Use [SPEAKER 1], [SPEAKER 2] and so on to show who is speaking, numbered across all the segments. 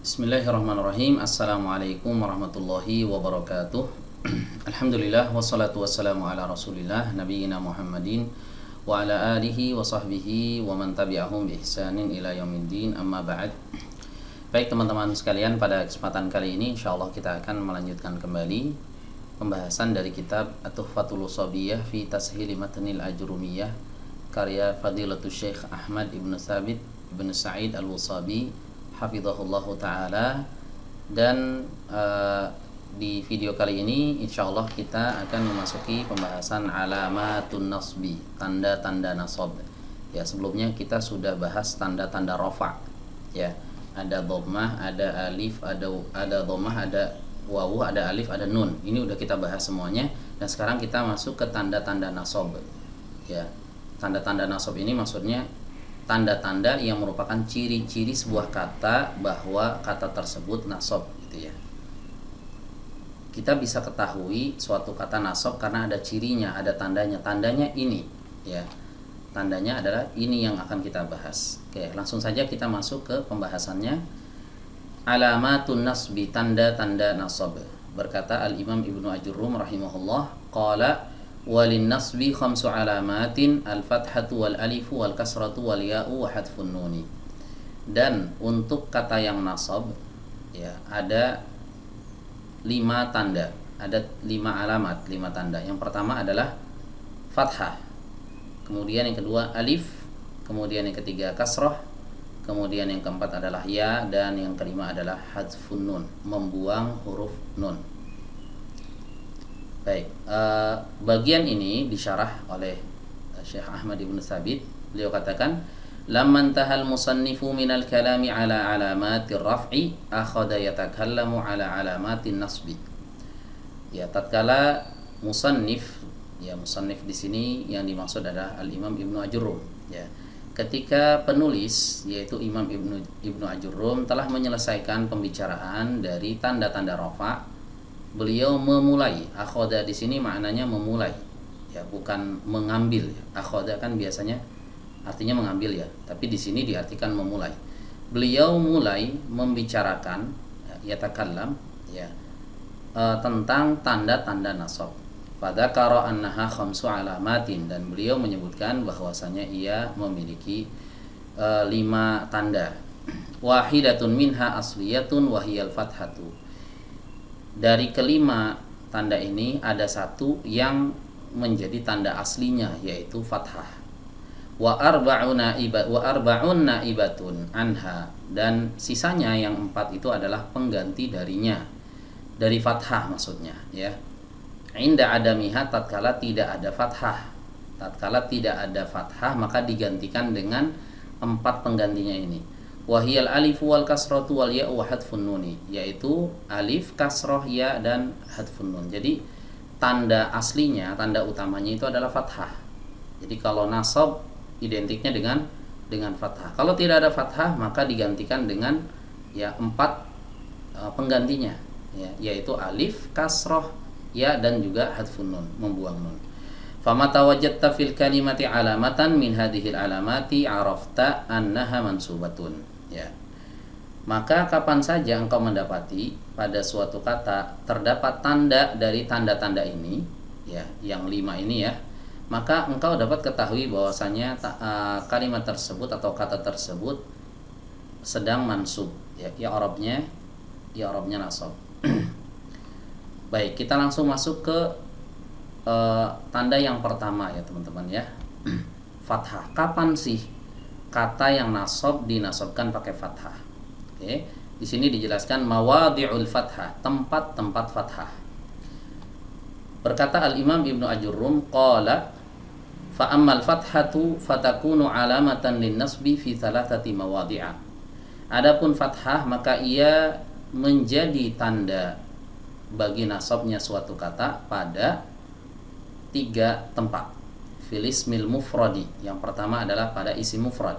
[SPEAKER 1] Bismillahirrahmanirrahim. Assalamualaikum warahmatullahi wabarakatuh. Alhamdulillah wassalatu wassalamu ala Rasulillah nabiyina Muhammadin wa ala alihi wa sahbihi wa man tabi'ahum bi ihsanin ila yaumiddin, amma ba'd. Baik teman-teman sekalian, pada kesempatan kali ini insyaallah kita akan melanjutkan kembali pembahasan dari kitab At-Tuhfatul Ushabiyah fi Tashil Matnil Ajrumiyah karya Fadilatul Syekh Ahmad Ibn Thabit Ibn Sa'id Al-Usabi hafizahullahu ta'ala. Dan di video kali ini insyaallah kita akan memasuki pembahasan alamatun nasbi, tanda-tanda nasab. Ya, sebelumnya kita sudah bahas tanda-tanda rafa. Ya, ada dhammah, ada alif, ada dhammah, ada wawu, ada alif, ada nun. Ini udah kita bahas semuanya. Dan sekarang kita masuk ke tanda-tanda nasab. Ya, tanda-tanda nasab ini maksudnya tanda-tanda yang merupakan ciri-ciri sebuah kata bahwa kata tersebut nasab, gitu ya. Kita bisa ketahui suatu kata nasab karena ada cirinya, ada tandanya. Tandanya ini, ya. Tandanya adalah ini yang akan kita bahas. Oke, langsung saja kita masuk ke pembahasannya. Alamatun nasbi, tanda-tanda nasab. Berkata Al-Imam Ibnu Ajurrum rahimahullah, qala walin nasbi khamsu alamatin al-fathatu wal alifu wal kasratu wal ya'u wa hadfun nuni. Dan untuk kata yang nasab, ya, ada 5 tanda, ada 5 alamat, 5 tanda. Yang pertama adalah fathah, kemudian yang kedua alif, kemudian yang ketiga kasrah, kemudian yang keempat adalah ya, dan yang kelima adalah hadfun nun, membuang huruf nun. Baik, bagian ini disyarah oleh Syekh Ahmad Ibn Thabit. Beliau katakan, lamman tahal musannifu minal kalami ala alamatir raf'i akhada yatakallamu ala alamatin nasbi. Ya, tatkala musannif, ya, musannif di sini yang dimaksud adalah Al-Imam Ibnu Ajurrum, ya. Ketika penulis yaitu Imam Ibnu Ajurrum telah menyelesaikan pembicaraan dari tanda-tanda rafa', beliau memulai. Akhoda di sini maknanya memulai, ya, bukan mengambil. Akhoda kan biasanya artinya mengambil, ya, tapi di sini diartikan memulai. Beliau mulai membicarakan, ya, yatakallam, ya, tentang tanda-tanda nasab. Fadzakara annaha khamsu alamatin, dan beliau menyebutkan bahwasanya ia memiliki 5 tanda. Wahidatun minha asliyatun wahiyal fathatu. Dari kelima tanda ini ada satu yang menjadi tanda aslinya, yaitu fathah. Wa arba'un naibatun anha, dan sisanya yang 4 itu adalah pengganti darinya, dari fathah maksudnya, ya. Inda adamiha, tatkala tidak ada fathah. Tatkala tidak ada fathah maka digantikan dengan 4 penggantinya ini. Wahiyal alifu wal kasratu wal ya'u wa hadfun nuni, yaitu alif, kasroh, ya, dan hadfun nun. Jadi tanda aslinya, tanda utamanya itu adalah fathah. Jadi kalau nasab identiknya dengan fathah. Kalau tidak ada fathah maka digantikan dengan, ya, 4 penggantinya, ya, yaitu alif, kasroh, ya, dan juga hadfun nun, membuang nun. Famata wajadta fil kalimati alamatan min hadhil alamati arafta annaha mansubatun. Ya. Maka kapan saja engkau mendapati pada suatu kata terdapat tanda dari tanda-tanda ini, ya, yang 5 ini, ya, maka engkau dapat ketahui bahwasanya kalimat tersebut atau kata tersebut sedang mansub, ya, i'rabnya nasab. Baik, kita langsung masuk ke tanda yang pertama, ya teman-teman, ya. Fathah. Kapan sih kata yang nasab dinasabkan pakai fathah? Oke, di sini dijelaskan mawadhi'ul fathah, tempat-tempat fathah. Berkata Al-Imam Ibnu Ajurrum, qala fa ammal fathatu fatakunu alamatan lin nasbi fi thalathati mawadhi'a. Adapun fathah maka ia menjadi tanda bagi nasabnya suatu kata pada 3 tempat. Fil ismil mufradi, yang pertama adalah pada isim mufrad.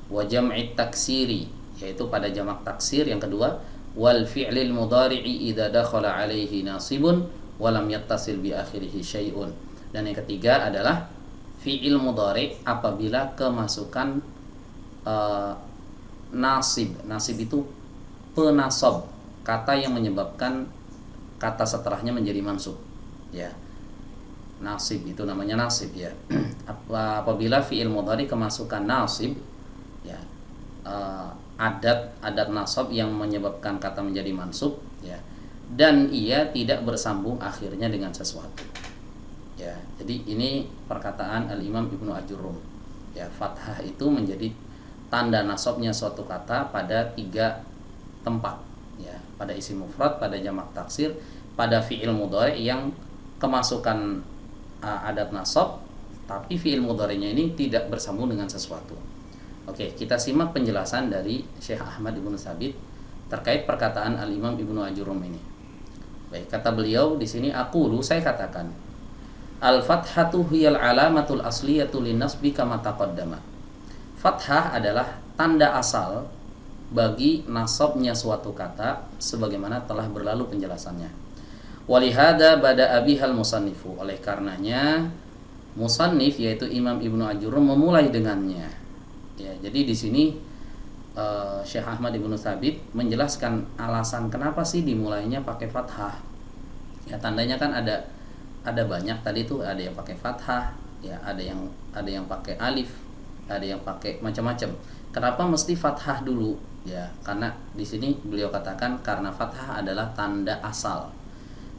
[SPEAKER 1] Wa jam'it taksiri, yaitu pada jamak taksir. Yang kedua, wal fi'lil mudhari'i idza dakhala alaihi nasibun wa lam yattasil bi akhirih syai'un. Dan yang ketiga adalah fi'il mudhari' apabila kemasukan nasib. Nasib itu penasab, kata yang menyebabkan kata setelahnya menjadi mansub. Ya. Nasib itu namanya nasib ya. Apabila fi'il mudhari kemasukan nasib ya, adat nasab yang menyebabkan kata menjadi mansub ya, dan ia tidak bersambung akhirnya dengan sesuatu. Ya, jadi ini perkataan Al-Imam Ibnu Ajurrum. Ya, fathah itu menjadi tanda nasabnya suatu kata pada 3 tempat ya, pada isim mufrad, pada jamak taksir, pada fi'il mudhari yang kemasukan adat nasab, tapi fi'il mudhari'nya ini tidak bersambung dengan sesuatu. Oke, kita simak penjelasan dari Syekh Ahmad Ibnu Tsabit terkait perkataan Al-Imam Ibnu Ajurrum ini. Baik, kata beliau di sini, aqulu, saya katakan, al-fathatu hiyal alamatul asliyatu linnasbi kama taqaddama. Fathah adalah tanda asal bagi nasabnya suatu kata sebagaimana telah berlalu penjelasannya. Walihada bada'a bihal musannifu, oleh karenanya musannif yaitu Imam Ibnu Ajurrum memulai dengannya. Ya, jadi di sini Syekh Ahmad Ibnu Tsabit menjelaskan alasan kenapa sih dimulainya pakai fathah. Ya, tandanya kan ada banyak tadi tuh, ada yang pakai fathah, ya ada yang pakai alif, ada yang pakai macam-macam. Kenapa mesti fathah dulu? Ya, karena di sini beliau katakan karena fathah adalah tanda asal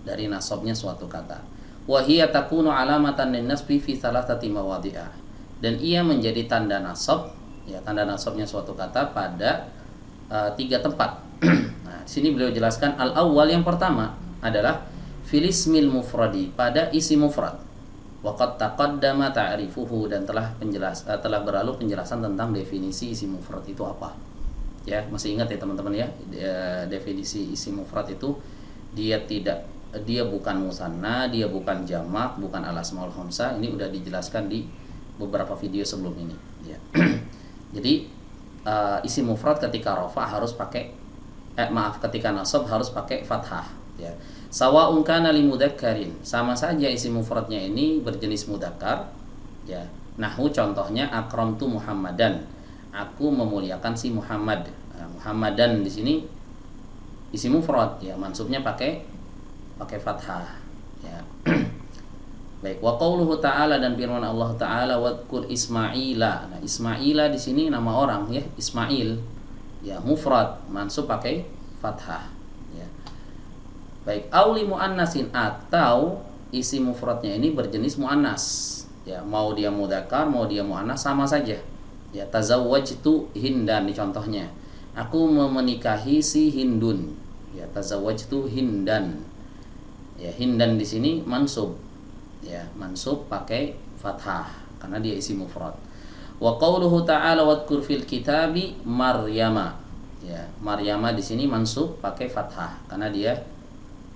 [SPEAKER 1] dari nasabnya suatu kata. Wa hiya takunu alamatan linnasbi fi thalathati mawadhi'a. Dan ia menjadi tanda nasab, ya tanda nasabnya suatu kata pada 3 tempat. Nah, di sini beliau jelaskan al-awwal, yang pertama adalah fil ismil mufradi, pada isi mufrad. Wa qad taqaddama ta'rifuhu, dan telah berlalu penjelasan tentang definisi isi mufrad itu apa. Ya, masih ingat ya teman-teman ya, definisi isi mufrad itu dia bukan musanna, dia bukan jamak, bukan al-asmaul khamsah. Ini udah dijelaskan di beberapa video sebelum ini ya. Jadi isim mufrad ketika rafa harus pakai ketika nasab harus pakai fathah ya. Sawa'un kana li mudzakkarin, sama saja isim mufradnya ini berjenis mudzakkar ya. Nahwu contohnya akramtu Muhammadan, aku memuliakan si Muhammad. Muhammadan di sini isim mufrad ya, mansubnya pakai fathah ya. Baik, wa qauluhu ta'ala, dan firman Allah Ta'ala, wadkur Ismaila. Nah, Ismaila di sini nama orang ya, Ismail ya, mufrad, mansub pakai fathah ya. Baik, auli muannasin, atau isi mufradnya ini berjenis muannas ya, mau dia mudzakkar mau dia muannas sama saja ya. Tazawwajtu Hindan, di contohnya, aku menikahi si Hindun ya, tazawwajtu Hindan ya. Hindan di sini mansub ya, mansub pakai fathah karena dia isi mufrad. Wa qauluhu ta'ala wadkur fil kitabi Maryama ya, Maryama di sini mansub pakai fathah karena dia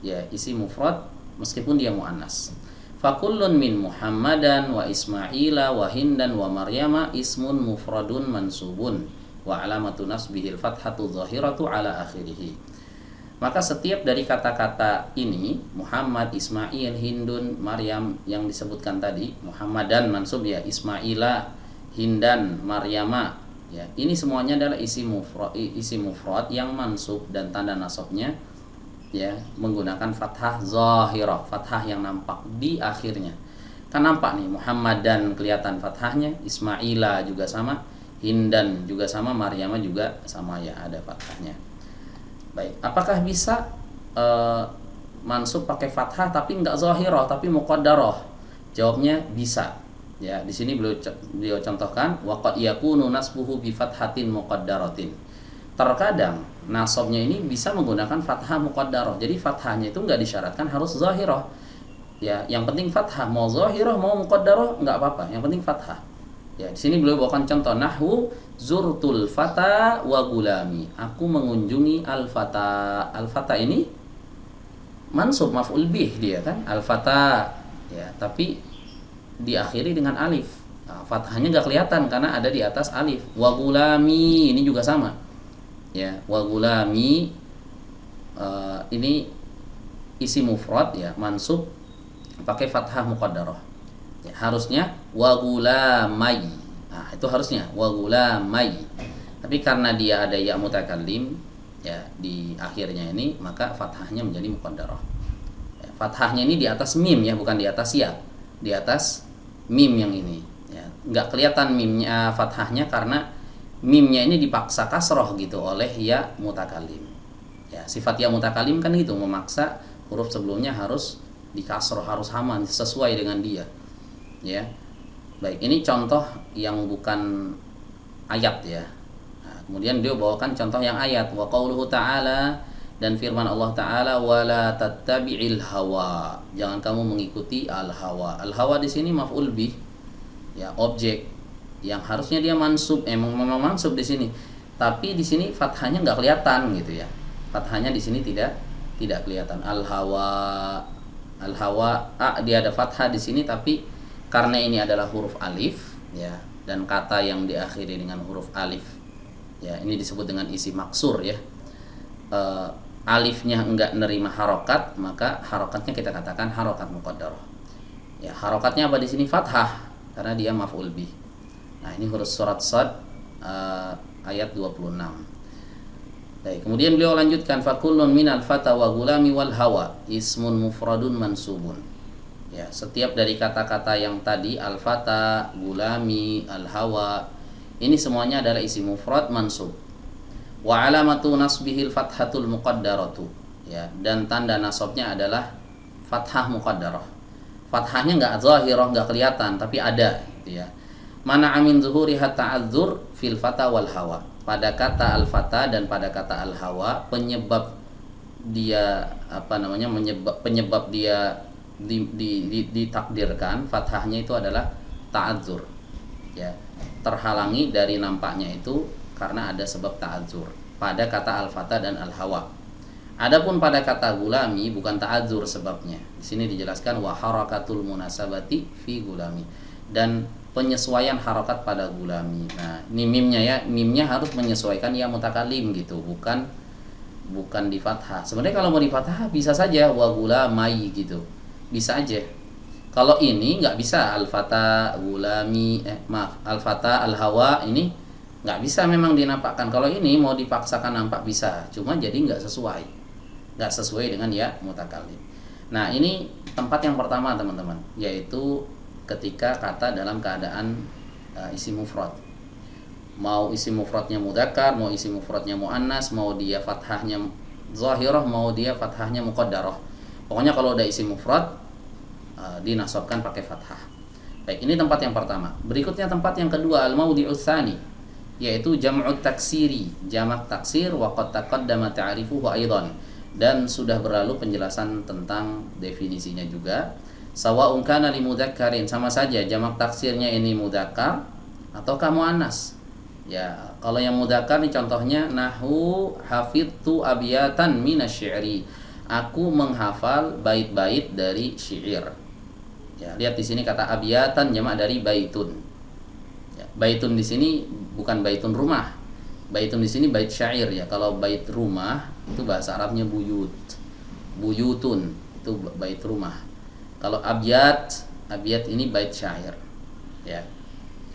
[SPEAKER 1] ya isi mufrad meskipun dia muannas. Fakullun min Muhammadan wa Ismaila wa Hindan wa Maryama ismun mufradun mansubun wa alamatu nasbihil fathatu zahiratu ala akhirih. Maka setiap dari kata-kata ini, Muhammad, Ismail, Hindun, Maryam yang disebutkan tadi, Muhammadan mansub ya, Ismaila, Hindan, Maryama ya, ini semuanya adalah isi mufrad yang mansub dan tanda nasabnya ya menggunakan fathah zahirah, fathah yang nampak di akhirnya. Kan nampak nih, Muhammadan kelihatan fathahnya, Ismaila juga sama, Hindan juga sama, Maryama juga sama ya, ada fathahnya. Baik, apakah bisa mansub pakai fathah tapi enggak zahirah tapi muqaddarah? Jawabnya bisa. Ya, di sini beliau contohkan wa qad yakunu nasbuhu bi fathatin muqaddaratin. Terkadang nasabnya ini bisa menggunakan fathah muqaddarah. Jadi fathahnya itu enggak disyaratkan harus zahirah. Ya, yang penting fathah, mau zahirah mau muqaddarah enggak apa-apa, yang penting fathah. Ya, di sini beliau bawakan contoh nahwu zurtul fata wa gulami. Aku mengunjungi al-fata. Al-fata ini mansub maf'ul bih dia kan, al-fata. Ya, tapi diakhiri dengan alif. Nah, fathahnya enggak kelihatan karena ada di atas alif. Wa gulami ini juga sama. Ya, wa gulami ini isi mufrad ya, mansub pakai fathah muqaddarah. Ya, harusnya wa gulamai. Nah, itu harusnya wa gulamai. Tapi karena dia ada ya mutakallim ya di akhirnya ini, maka fathahnya menjadi muqaddarah. Ya, fathahnya ini di atas mim ya, bukan di atas ya, di atas mim yang ini. Ya, nggak kelihatan mimnya fathahnya karena mimnya ini dipaksa kasroh gitu oleh ya mutakalim. Ya, sifat ya mutakalim kan gitu, memaksa huruf sebelumnya harus dikasroh, harus sama sesuai dengan dia. Ya, baik, ini contoh yang bukan ayat ya. Nah, kemudian dia bawakan contoh yang ayat, wa qauluhu ta'ala, dan firman Allah Ta'ala, wala tattabi'il hawa, jangan kamu mengikuti al hawa. Al hawa di sini maf'ul bih, ya objek yang harusnya dia mansub, memang mansub di sini, tapi di sini fathahnya nggak kelihatan gitu ya. Fathahnya di sini tidak kelihatan. Al hawa, dia ada fathah di sini, tapi karena ini adalah huruf alif ya, dan kata yang diakhiri dengan huruf alif ya, ini disebut dengan isi maksur ya. Alifnya enggak nerima harokat, maka harokatnya kita katakan harokat muqaddarah. Ya, harokatnya apa di sini? Fathah, karena dia maf'ul bih. Nah, ini huruf surat Shad ayat 26. Baik, kemudian beliau lanjutkan, fakullun minal fata wa gulami wal hawa ismun mufradun mansubun. Ya, setiap dari kata-kata yang tadi, al fata, gulami, al hawa, ini semuanya adalah isim mufrad mansub. Wa alamatu nasbihil fathatul muqaddaratu, ya, dan tanda nasabnya adalah fathah muqaddarah. Fathahnya enggak zahirah, enggak kelihatan, tapi ada gitu ya. Mana amin zuhuri ta'adzur fil fata wal hawa. Pada kata al fata dan pada kata al hawa, penyebab dia penyebab dia ditakdirkan fathahnya itu adalah ta'adzur. Ya, terhalangi dari nampaknya itu karena ada sebab ta'adzur pada kata al-fata dan al-hawa. Adapun pada kata gulami bukan ta'adzur sebabnya. Di sini dijelaskan wa harakatul munasabati fi gulami, dan penyesuaian harakat pada gulami. Nah, ini mimnya ya, mimnya harus menyesuaikan ya mutakalim gitu, bukan di fathah. Sebenarnya kalau mau di fathah bisa saja wa gulamai gitu. Bisa aja. Kalau ini nggak bisa, al-fata gulami al-fata al-hawa, ini nggak bisa memang dinampakkan. Kalau ini mau dipaksakan nampak bisa, cuma jadi nggak sesuai dengan ya mutakalim. Nah, ini tempat yang pertama teman-teman, yaitu ketika kata dalam keadaan isim mufrad. Mau isim mufradnya mudzakkar, mau isim mufradnya muannas, mau dia fathahnya zahirah, mau dia fathahnya muqaddarah. Pokoknya kalau udah isim mufrad dinasabkan pakai fathah. Baik, ini tempat yang pertama. Berikutnya tempat yang kedua, al-mawdi'us tsani, yaitu jam'ut taksiri, jamak taksir, wa qad taqaddama ta'rifuhu aidan, dan sudah berlalu penjelasan tentang definisinya juga. Sawa'un kana li mudzakkarin, sama saja jamak taksirnya ini mudzakkar ataukah muannas. Ya, kalau yang mudzakkar ini contohnya nahu hafidtu abyatan minasy-syi'ri, aku menghafal bait-bait dari syair. Ya, lihat di sini kata abyatan jamak dari baitun. Ya, baitun di sini bukan baitun rumah. Baitun di sini bait syair ya. Kalau bait rumah itu bahasa Arabnya buyut. Buyutun itu bait rumah. Kalau abyat ini bait syair. Ya.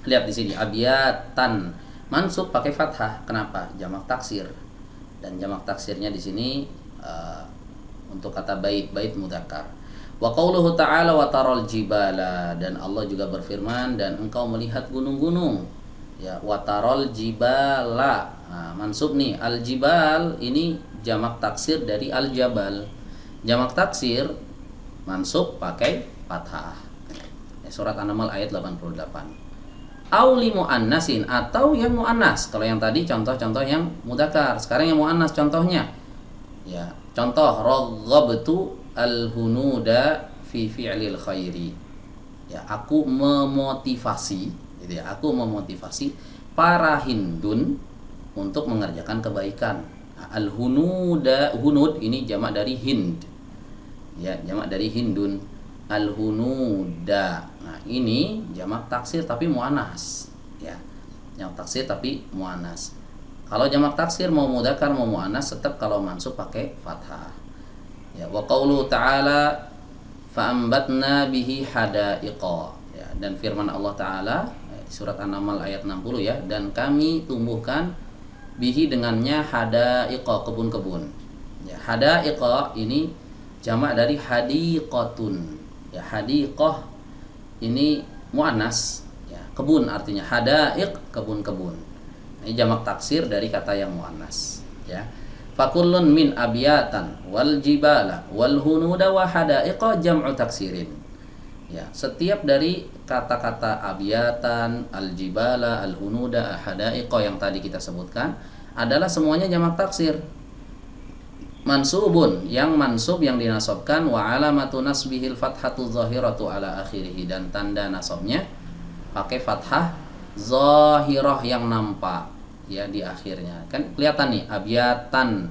[SPEAKER 1] Lihat di sini abyatan mansub pakai fathah. Kenapa? Jamak taksir. Dan jamak taksirnya di sini untuk kata bait mudzakkar. Wa qauluhu ta'ala wa taral jibala, dan Allah juga berfirman dan engkau melihat gunung-gunung. Ya, wa taral jibala. Nah, mansub nih, al jibal ini jamak taksir dari al jabal. Jamak taksir mansub pakai fathah. Ya, surat An-Naml ayat 88. Auli muannasin, atau yang muannas. Kalau yang tadi contoh-contoh yang mudzakkar, sekarang yang muannas contohnya. Ya, contoh raghabtu al-hunuda fi fi'lil khairi. Ya, aku memotivasi, gitu ya. Aku memotivasi para hindun untuk mengerjakan kebaikan. Nah, al-hunuda, hunud ini jamak dari hind. Ya, jamak dari hindun. Al-hunuda. Nah, ini jamak taksir tapi muannas. Ya. Jamak taksir tapi muannas. Kalau jamak taksir mau mudzakkar mau muannas tetap kalau mansub pakai fathah. Ya, wa qauluhu ta'ala fa'ambatna bihi hadaiqa. Ya, dan firman Allah Ta'ala di surat An-Naml ayat 60 ya, dan kami tumbuhkan bihi dengannya hadaiqa, kebun-kebun. Ya, hadaiqa ini jamak dari hadiqatun. Ya, hadiqah ini muannas, ya, kebun artinya. Hadaiq, kebun-kebun. Ini jamak taksir dari kata yang muannas, ya. Fakullun min abyatan wal jibala wal hunuda wa hadaiqa jam'u taksirin. Ya, setiap dari kata-kata abyatan, al jibala, al hunuda, hadaiqa yang tadi kita sebutkan adalah semuanya jamak taksir. Mansubun, yang mansub, yang dinasobkan, wa alamatu nasbihil fathatu zahiratu ala akhirih, dan tanda nasabnya pakai fathah zahirah yang nampak, ya, di akhirnya. Kan kelihatan nih, abyatan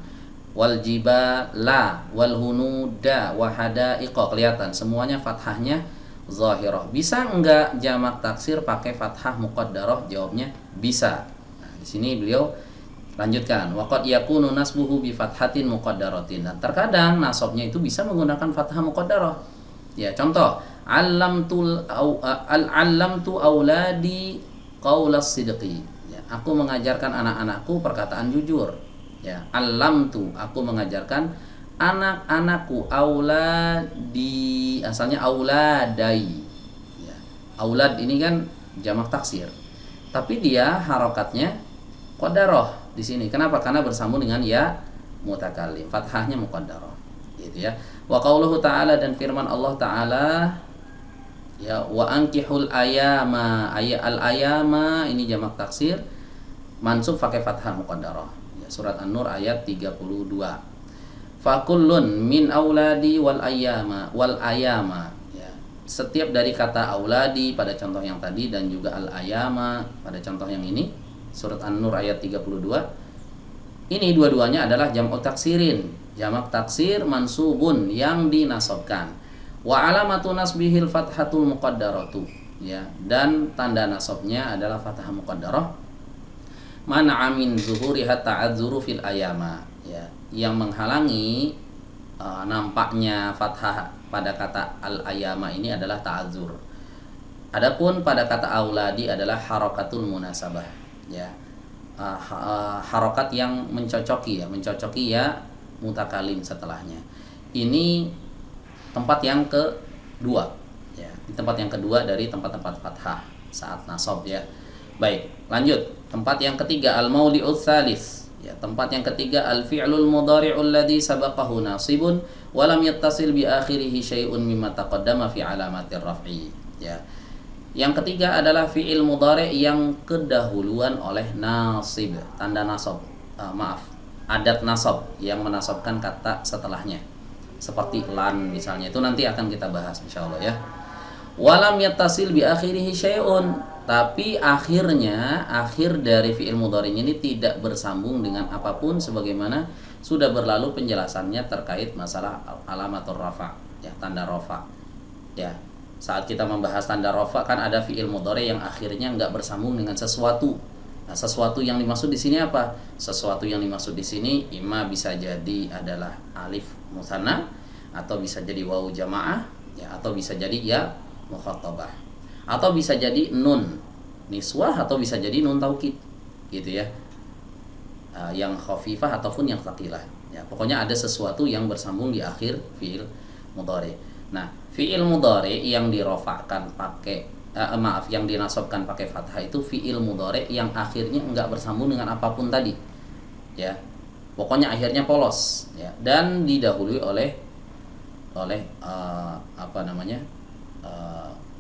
[SPEAKER 1] wal jibala wal hunuda wa hadaiqa, kelihatan semuanya fathahnya zahirah. Bisa enggak jamak taksir pakai fathah muqaddarah? Jawabnya bisa. Nah, di sini beliau lanjutkan, waqad yakunu nasbuhu bi fathatin muqaddaratin. Dan terkadang nasabnya itu bisa menggunakan fathah muqaddarah. Ya, contoh, allamtu auladi qaulas sidqi. Ya, aku mengajarkan anak-anakku perkataan jujur. Ya, allamtu, aku mengajarkan anak-anakku. Auladi, asalnya auladai. Ya, aulad ini kan jamak taksir, tapi dia harokatnya muqaddarah di sini. Kenapa? Karena bersambung dengan ya mutakallim, fathahnya muqaddarah, gitu ya. Wa qauluhu ta'ala, dan firman Allah Ta'ala, ya, wa ankihul ayama, al ayama ini jamak taksir, mansub pakai fathah muqaddarah, ya, surat An-Nur ayat 32. Fakullun min auladi wal ayama, ya, setiap dari kata auladi pada contoh yang tadi dan juga al ayama pada contoh yang ini, surat An-Nur ayat 32, ini dua-duanya adalah jam'u taksirin, jamak taksir mansubun, yang dinasabkan. Wa alamatu nasbihil fathatul muqaddaratu, ya, dan tanda nasabnya adalah fathah muqaddarah. Man'a min zuhuriha ta'adzuru fil ayama, ya, yang menghalangi nampaknya fathah pada kata al ayama ini adalah ta'adzur. Adapun pada kata auladi adalah harakatul munasabah, ya, harokat yang mencocoki, ya mutakalim setelahnya. Ini tempat yang kedua, ya, di tempat yang kedua dari tempat-tempat fathah saat nasab, ya. Baik, lanjut. Tempat yang ketiga, al-maudi'ul tsalis, ya, tempat yang ketiga, al-fi'lul mudhari'ul ladzi sabaqahu nasibun wa lam yattasil bi akhirih syai'un mimma taqaddama fi alamatir raf'i, ya. Yang ketiga adalah fi'il mudhari' yang kedahuluan oleh nasib, tanda nasab, adat nasab yang menasabkan kata setelahnya, seperti lan misalnya. Itu nanti akan kita bahas insyaallah, ya. Walam yattasil bi akhirih syai'un, tapi akhir dari fi'il mudhari' ini tidak bersambung dengan apapun, sebagaimana sudah berlalu penjelasannya terkait masalah alamatur rafa, ya, tanda rafa, ya. Saat kita membahas tanda rafa kan ada fi'il mudhari yang akhirnya enggak bersambung dengan sesuatu. Nah, sesuatu yang dimaksud di sini apa? Sesuatu yang dimaksud di sini imma bisa jadi adalah alif musanna, atau bisa jadi wawu jamaah, ya, atau bisa jadi ya mukhatabah, atau bisa jadi nun niswah, atau bisa jadi nun taukid, gitu ya. Yang khafifah ataupun yang tsaqilah. Ya, pokoknya ada sesuatu yang bersambung di akhir fi'il mudhari. Nah, fi'il mudhari yang dirofakkan pakai yang dinasabkan pakai fathah itu fi'il mudhari yang akhirnya enggak bersambung dengan apapun tadi, ya. Pokoknya akhirnya polos, ya, dan didahului oleh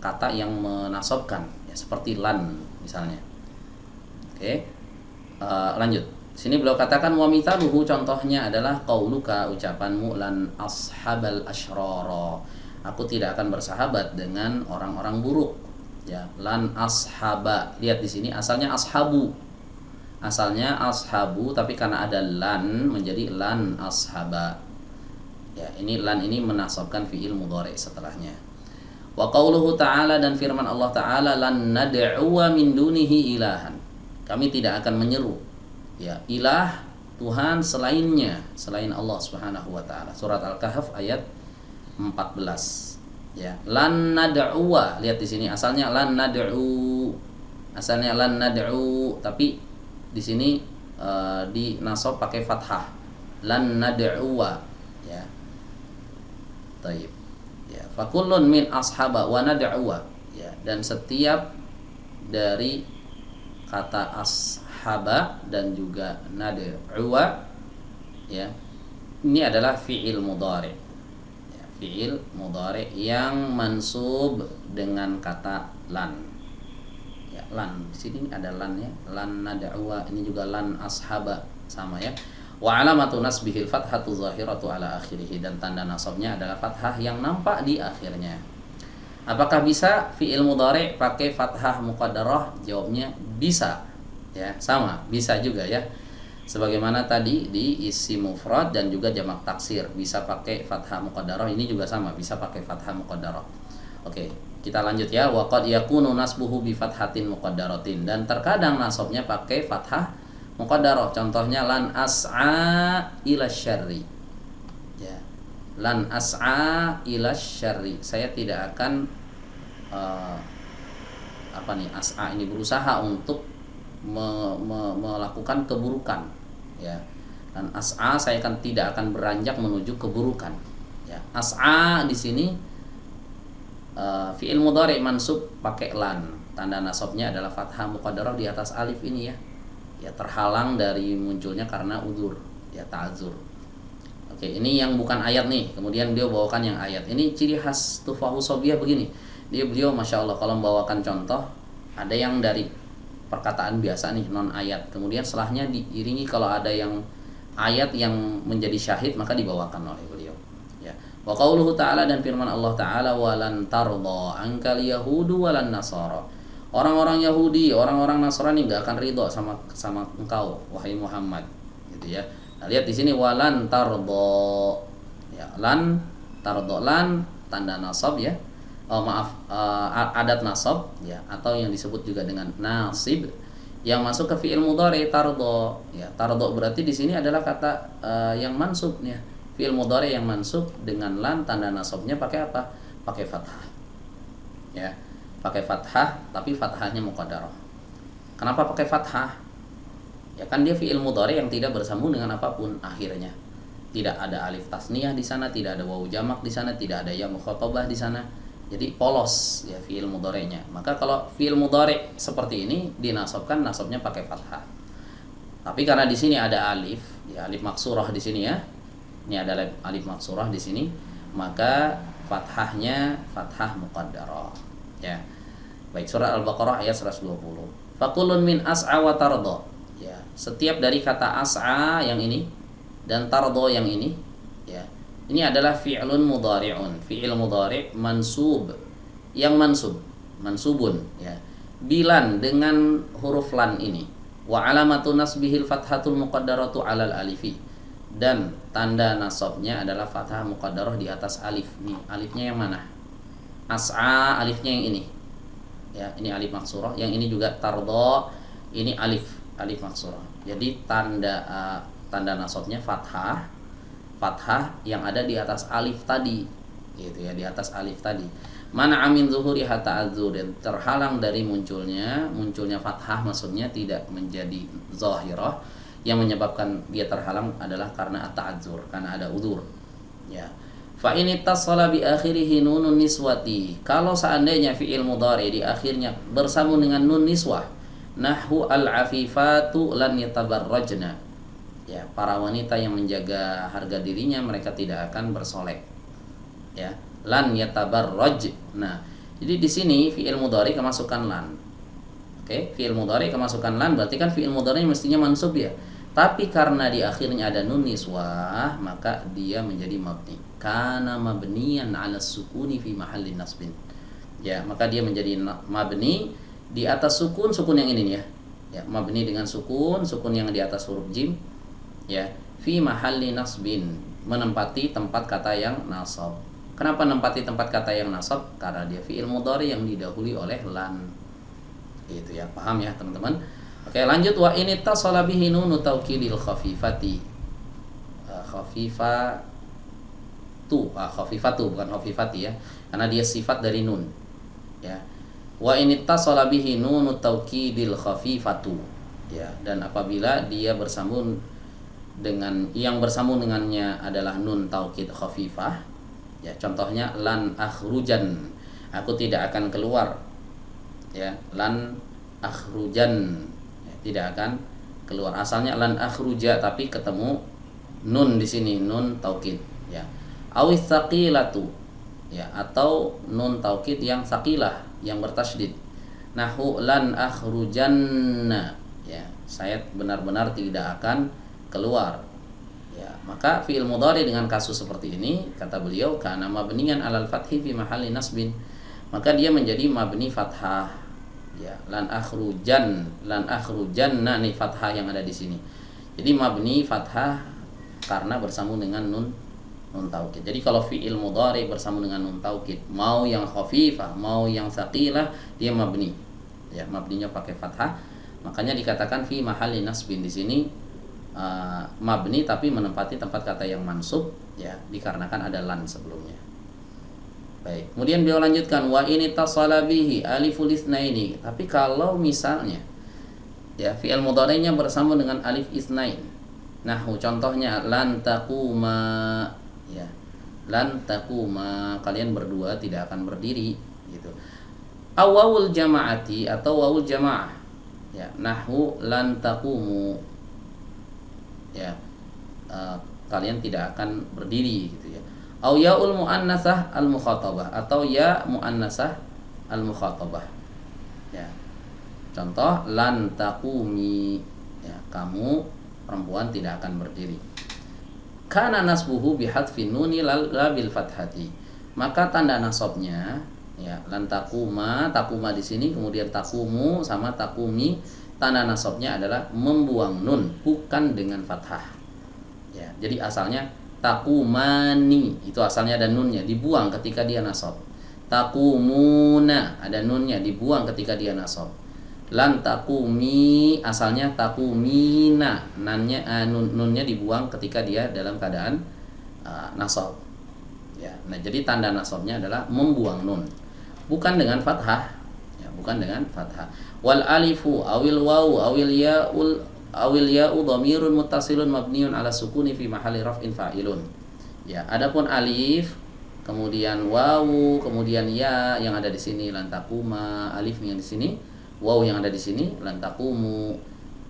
[SPEAKER 1] kata yang menasabkan, ya, seperti lan misalnya. Oke. Lanjut. Sini beliau katakan wa mithaluhu, contohnya adalah qauluka, ucapanmu, lan ashabal asyrara, aku tidak akan bersahabat dengan orang-orang buruk, ya. Lan ashaba, lihat di sini asalnya ashabu, tapi karena ada lan menjadi lan ashaba, ya. Ini lan ini menasabkan fi'il mudhari setelahnya. Wa qauluhu ta'ala, dan firman Allah Ta'ala, lan nad'uwa min dunihi ilahan, kami tidak akan menyeru, ya, ilah, Tuhan selain Allah Subhanahu wa taala. Surat Al-Kahf ayat 14, ya. Lan nad'uwa, lihat di sini asalnya lan nad'u, tapi di sini di nasab pakai fathah. Lan nad'uwa, ya. Taib. Ya, fakullun min ashaba wa nad'uwa, ya. Dan setiap dari kata ashaba dan juga nad'uwa, ya, ini adalah fi'il mudhari, ya, fi'il mudhari yang mansub dengan kata lan, ya. Lan di sini ada lan, ya, lan nad'uwa, ini juga lan ashaba, sama, ya. Wa alamatu nasbihil fathatu zahiratu ala akhirih, dan tanda nasabnya adalah fathah yang nampak di akhirnya. Apakah bisa fi'il mudhari pakai fathah muqaddarah? Jawabnya bisa, ya, sama, bisa juga, ya. Sebagaimana tadi di isim mufrad dan juga jamak taksir bisa pakai fathah muqaddarah, ini juga sama, bisa pakai fathah muqaddarah. Oke, kita lanjut, ya. Wa qad yakunu nasbuhu bi fathatin muqaddaratin, dan terkadang nasabnya pakai fathah muqaddarah. Contohnya lan as'a ila syarri, ya. Lan as'a ila syarri, saya tidak akan as'a ini berusaha untuk melakukan keburukan, ya. Dan as'a, saya tidak akan beranjak menuju keburukan, ya. As'a di sini fi'il mudhari mansub pakai lan, tanda nasabnya adalah fathah muqaddarah di atas alif ini, ya. Ya, terhalang dari munculnya karena udzur, ya, ta'adzur. Oke, ini yang bukan ayat nih, kemudian beliau bawakan yang ayat. Ini ciri khas Tuhfahus Shobiyah begini. Beliau Masya Allah kalau membawakan contoh, ada yang dari perkataan biasa nih, non ayat, kemudian setelahnya diiringi kalau ada yang ayat yang menjadi syahid, maka dibawakan oleh beliau, ya. Wa qauluhu ta'ala, dan firman Allah Ta'ala, walan tardha ankal yahudu walan nasara, orang-orang Yahudi, orang-orang Nasrani nggak akan ridho sama engkau, wahai Muhammad, gitu, ya. Nah, lihat di sini walan tardha, ya, lan tardha, lan tanda nasab, ya. Adat nasab, ya, atau yang disebut juga dengan nasib yang masuk ke fi'il mudhari tardha, ya. Tardha berarti di sini adalah kata yang mansub, ya. Fi'il mudhari yang mansub dengan lan, tanda nasabnya pakai apa? Pakai fathah, ya. Pakai fathah, tapi fathahnya muqaddarah. Kenapa pakai fathah? Ya kan dia fi'il mudhari yang tidak bersambung dengan apapun akhirnya. Tidak ada alif tasniyah di sana, tidak ada wawu jamak di sana, tidak ada ya mukhatabah di sana. Jadi polos, ya, fi'il mudhari'nya. Maka kalau fi'il mudhari seperti ini dinasabkan, nasabnya pakai fathah. Tapi karena di sini ada alif, ya, alif maksurah di sini, ya. Ini ada alif maksurah di sini, maka fathahnya fathah muqaddarah, ya. Baik, surah Al-Baqarah ayat 120. Fakulun min as'a wa tardha, ya. Setiap dari kata as'a yang ini dan tardha yang ini, ya. Ini adalah fi'lun mudhari'un, fi'il mudhari' mansub, yang mansubun, ya. Bilan dengan huruf lan ini. Wa alamatu nasbihil fathatul muqaddaratu 'alal alifi, dan tanda nasabnya adalah fathah muqaddarah di atas alif. Nih, alifnya yang mana? As'a, alifnya yang ini, ya. Ini alif maksurah, yang ini juga tardha, ini alif maksurah. Jadi tanda nasabnya fathah yang ada di atas alif tadi, gitu, ya, di atas alif tadi. Mana amin zuhuri hatta azur, dan terhalang dari munculnya fathah, maksudnya tidak menjadi zahirah. Yang menyebabkan dia terhalang adalah karena at-ta'adzur, karena ada udzur, ya. Fa in ittasala bi akhirih nunun niswati, kalau seandainya fi'il mudhari di akhirnya bersambung dengan nun niswah, nahwu al-afifatu lan yatabarrajna, ya, para wanita yang menjaga harga dirinya, mereka tidak akan bersolek, ya. Lan yatabarraj. Nah, jadi di sini fi'il mudhari kemasukan lan. Oke, fi'il mudhari kemasukan lan berarti kan fi'il mudhari mestinya mansub, ya. Tapi karena di akhirnya ada nun niswah, maka dia menjadi mabni. Kana mabniyan 'ala sukuni fi mahallin nasbin. Ya, maka dia menjadi mabni di atas sukun yang ini, ya. Ya, mabni dengan sukun yang di atas huruf jim, ya, fi mahalli nasbin, menempati tempat kata yang nasab. Kenapa menempati tempat kata yang nasab? Karena dia fi'il mudhari yang didahului oleh lan. Itu, ya, paham, ya, teman-teman? Oke, lanjut. Wa in ittasala bihi nunu taukidil khafifati. Khafifatu bukan khafifati, ya. Karena dia sifat dari nun, ya. Wa in ittasala bihi nunu taukidil khafifatu. ya, dan apabila dia bersambung dengan yang bersambung dengannya adalah nun taukid khafifah, ya, contohnya lan akhrujan, aku tidak akan keluar, ya, lan akhrujan, ya, tidak akan keluar. Asalnya lan akhruja tapi ketemu nun di sini, nun taukid, ya. Awis saqilatu, ya, atau nun taukid yang saqilah, yang bertasydid. Nahu lan akhrujanna, ya, saya benar-benar tidak akan keluar, ya. Maka fi'il mudhari dengan kasus seperti ini, kata beliau, kana mabniyan alal fathi fi mahalli nasbin, maka dia menjadi mabni fathah, ya. Lan akhrujanna, nih fathah yang ada di sini, jadi mabni fathah karena bersambung dengan nun taukid. Jadi kalau fi'il mudhari bersambung dengan nun taukid, mau yang khafifah mau yang saqilah, dia mabni, ya, mabninya pakai fathah. Makanya dikatakan fi mahalli nasbin di sini, mabni tapi menempati tempat kata yang mansub, ya, dikarenakan ada lan sebelumnya. Baik, kemudian beliau lanjutkan, wa ini tasala bihi aliful itsnaini, tapi kalau misalnya, ya, fi'il mudhari'nya bersambung dengan alif itsnain. Nahu, contohnya lan taquma, ya, lan taquma, kalian berdua tidak akan berdiri, gitu. Awawul jama'ati, atau wawul jama'ah, ya, nahu lan taqumu, ya, kalian tidak akan berdiri, gitu, ya. Au yaul muannasah al mukhatabah, atau ya muannasah al mukhatabah, ya. Contoh lan taqumi, ya, kamu perempuan tidak akan berdiri. Kana nasbuhu bihadfin nuni la bil fathati, maka tanda nasabnya, ya, lan taquma, taquma di sini, kemudian taqumu sama taqumi, tanda nasabnya adalah membuang nun, bukan dengan fathah, ya. Jadi asalnya taqumani, itu asalnya ada nunnya, dibuang ketika dia nasab. Taqumuna, ada nunnya, dibuang ketika dia nasab. Lan taqumi, asalnya taqumina, nunnya dibuang ketika dia dalam keadaan nasab, ya. Nah, jadi tanda nasabnya adalah membuang nun, bukan dengan fathah, ya, bukan dengan fathah. Wal alifu awil wawu awil ya'u dhamirun muttasilun mabniun ala sukuni fi mahalli raf'in fa'ilun, ya. Adapun alif, kemudian wawu, kemudian ya yang ada di sini, lan taquma, alif yang di sini, waw yang ada di sini, lan taqumu,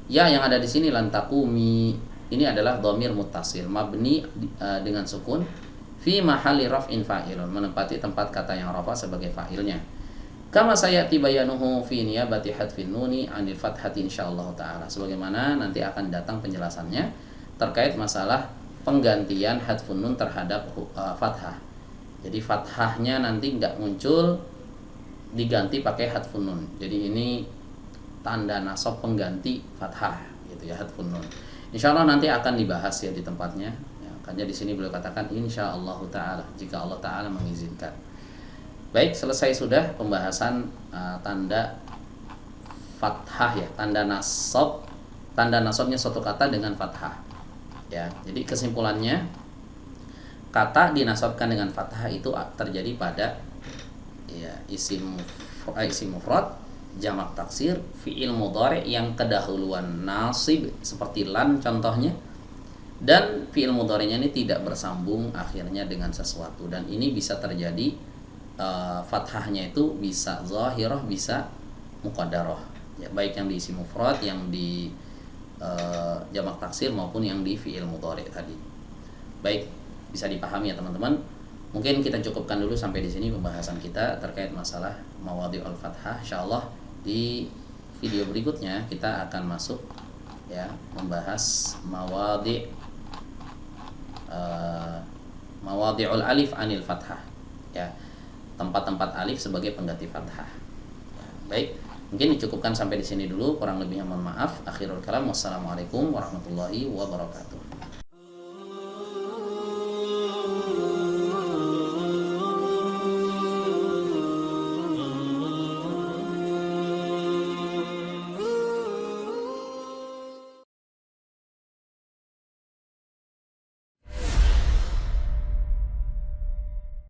[SPEAKER 1] ya yang ada di sini, lan taqumi, ini adalah dhamir muttasil mabni dengan sukun fi mahalli raf'in fa'ilun, menempati tempat kata yang rafa sebagai fa'ilnya. Kama sayati bayanuhu fi niyabati hadfin nuni 'anil fathati insyaallah taala, sebagaimana nanti akan datang penjelasannya terkait masalah penggantian hadfun nun terhadap fathah. Jadi fathahnya nanti enggak muncul, diganti pakai hadfun nun. Jadi ini tanda nasab pengganti fathah, gitu, ya, hadfun nun. Insyaallah nanti akan dibahas, ya, di tempatnya, ya. Makanya di sini beliau katakan insyaallah taala, jika Allah taala mengizinkan. Baik, selesai sudah pembahasan tanda fathah, ya, tanda nasabnya suatu kata dengan fathah, ya. Jadi kesimpulannya, kata dinasabkan dengan fathah itu terjadi pada, ya, isim mufrad, jamak taksir, fi'il mudhari yang kedahuluan nasib seperti lan contohnya, dan fi'il mudhari'nya ini tidak bersambung akhirnya dengan sesuatu, dan ini bisa terjadi fathahnya itu bisa zahirah, bisa muqaddarah, ya, baik yang di isim mufrad, yang di jamak taksir, maupun yang di fi'il mudhari tadi. Baik, bisa dipahami, ya, teman-teman. Mungkin kita cukupkan dulu sampai di sini pembahasan kita terkait masalah mawadhi'ul fathah. Insyaallah di video berikutnya kita akan masuk, ya, membahas mawadhi'ul alif anil fathah, ya, tempat-tempat alif sebagai pengganti fathah, ya. Baik, mungkin dicukupkan sampai di sini dulu, kurang lebihnya mohon maaf. Akhirul kalam, wassalamualaikum warahmatullahi wabarakatuh.